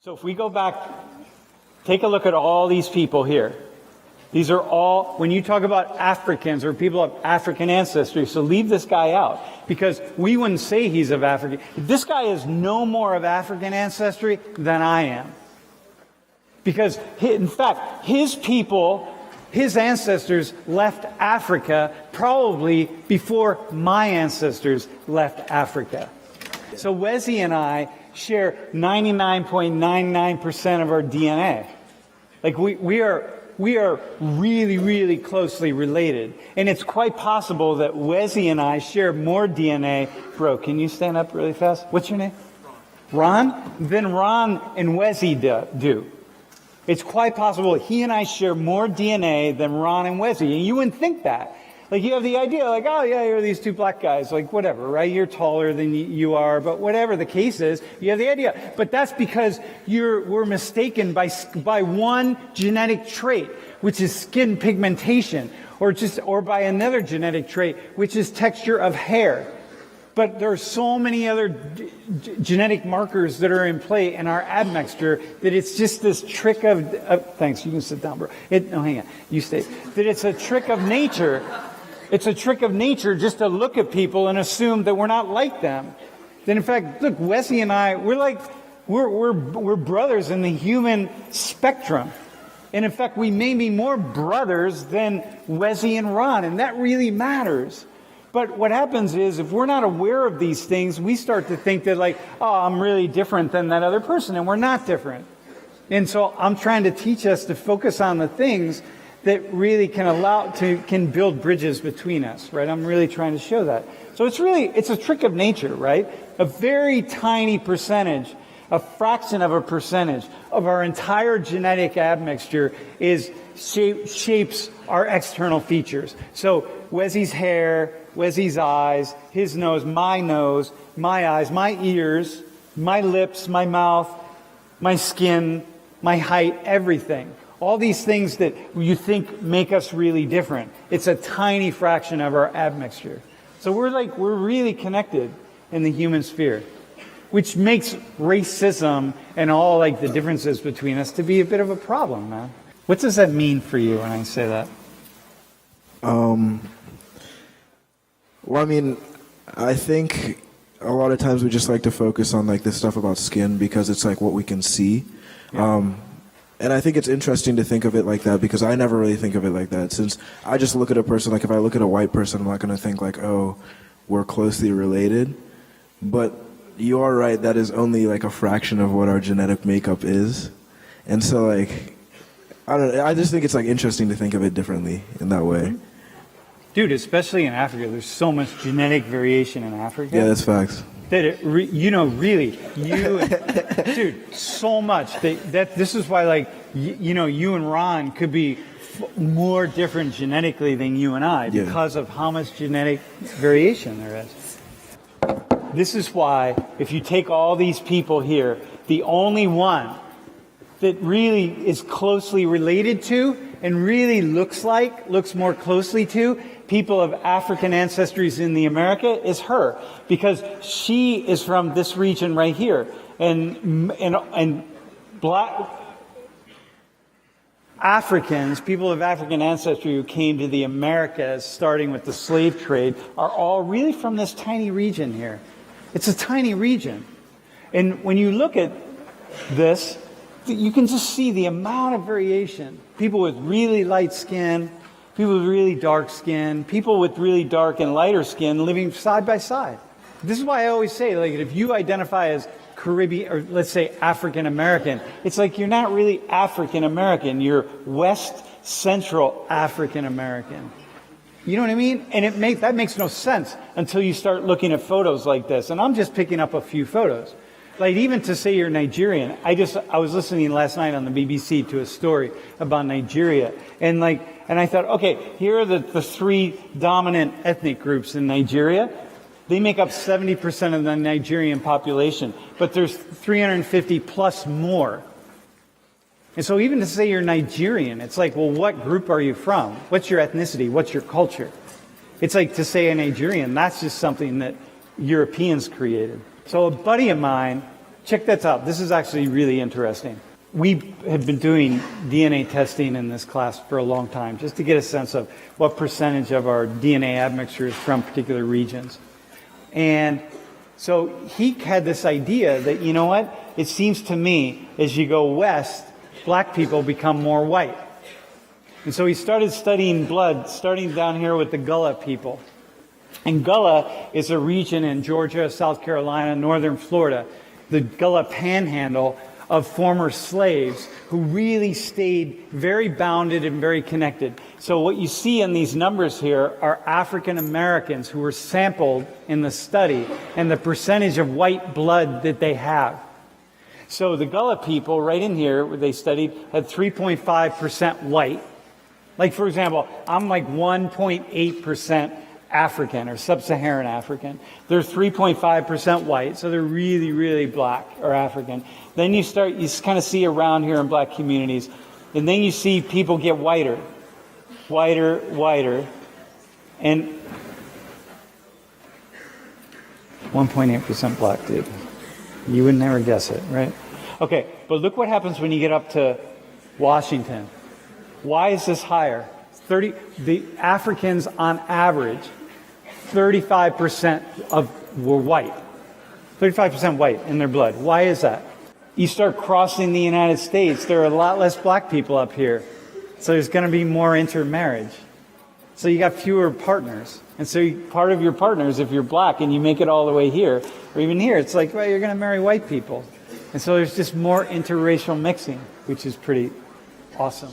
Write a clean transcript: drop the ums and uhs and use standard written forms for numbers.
So if we go back, take a look at all these people here. These are all, when you talk about Africans or people of African ancestry, so leave this guy out, because we wouldn't say he's of African. This guy is no more of African ancestry than I am. Because, in fact, his people, his ancestors left Africa probably before my ancestors left Africa. So Wesley and I share 99.99% of our DNA. Like we are really, really closely related. And it's quite possible that Wesley and I share more DNA. Bro, can you stand up really fast? What's your name? Ron? Than Ron and Wesley do. It's quite possible he and I share more DNA than Ron and Wesley. And you wouldn't think that. Like, you have the idea, like, oh yeah, you're these two black guys, like whatever, right? You're taller than you are, but whatever the case is, you have the idea. But that's because we're mistaken by one genetic trait, which is skin pigmentation, or by another genetic trait, which is texture of hair. But there are so many other genetic markers that are in play in our admixture that it's just this trick of thanks, you can sit down, bro. No, hang on, you stay. That it's a trick of nature. It's a trick of nature just to look at people and assume that we're not like them. Then, in fact, look, Wesley and I, we're brothers in the human spectrum. And in fact, we may be more brothers than Wesley and Ron, and that really matters. But what happens is, if we're not aware of these things, we start to think that, like, oh, I'm really different than that other person, and we're not different. And so I'm trying to teach us to focus on the things that really can build bridges between us, right? I'm really trying to show that. So it's a trick of nature, right? A very tiny percentage, a fraction of a percentage of our entire genetic admixture shapes our external features. So Wesley's hair, Wesley's eyes, his nose, my eyes, my ears, my lips, my mouth, my skin, my height, everything. All these things that you think make us really different. It's a tiny fraction of our admixture. So we're really connected in the human sphere, which makes racism and all like the differences between us to be a bit of a problem, man. What does that mean for you when I say that? Well, I mean, I think a lot of times we just like to focus on like this stuff about skin because it's like what we can see. Yeah. And I think it's interesting to think of it like that because I never really think of it like that. Since I just look at a person, like if I look at a white person, I'm not going to think like, oh, we're closely related. But you are right, that is only like a fraction of what our genetic makeup is. And so like, I don't know, I just think it's like interesting to think of it differently in that way. Dude, especially in Africa, there's so much genetic variation in Africa. Yeah, that's facts. That dude, so much. This is why, like, you and Ron could be more different genetically than you and I because of how much genetic variation there is. This is why, if you take all these people here, the only one that really is closely related to and really looks more closly to people of African ancestries in the America is her, because she is from this region right here, and black Africans, people of African ancestry who came to the Americas, starting with the slave trade, are all really from this tiny region here. It's a tiny region, and when you look at this, you can just see the amount of variation. People with really light skin, people with really dark skin, people with really dark and lighter skin living side by side. This is why I always say, like, if you identify as Caribbean, or let's say African American, it's like you're not really African American, you're West Central African American. You know what I mean? And that makes no sense until you start looking at photos like this. And I'm just picking up a few photos. Like, even to say you're Nigerian, I was listening last night on the BBC to a story about Nigeria, and I thought, okay, here are the three dominant ethnic groups in Nigeria. They make up 70% of the Nigerian population, but there's 350 plus more. And so even to say you're Nigerian, it's like, well, what group are you from? What's your ethnicity? What's your culture? It's like to say a Nigerian, that's just something that Europeans created. So a buddy of mine check that out. This is actually really interesting. We have been doing DNA testing in this class for a long time, just to get a sense of what percentage of our DNA admixture is from particular regions. And so he had this idea that, you know what, it seems to me as you go west, black people become more white. And so he started studying blood, starting down here with the Gullah people. And Gullah is a region in Georgia, South Carolina, northern Florida, the Gullah Panhandle of former slaves who really stayed very bounded and very connected. So what you see in these numbers here are African Americans who were sampled in the study and the percentage of white blood that they have. So the Gullah people right in here, where they studied, had 3.5% white. Like, for example, I'm like 1.8% African or sub-Saharan African. They're 3.5% white, so they're really, really black or African. Then you kind of see around here in black communities, and then you see people get whiter, and 1.8% black, dude. You would never guess it, right? Okay, but look what happens when you get up to Washington. Why is this higher? The Africans on average, 35% were white. 35% white in their blood. Why is that? You start crossing the United States, there are a lot less black people up here. So there's going to be more intermarriage. So you got fewer partners. And so part of your partners, if you're black and you make it all the way here, or even here, it's like, well, you're going to marry white people. And so there's just more interracial mixing, which is pretty awesome.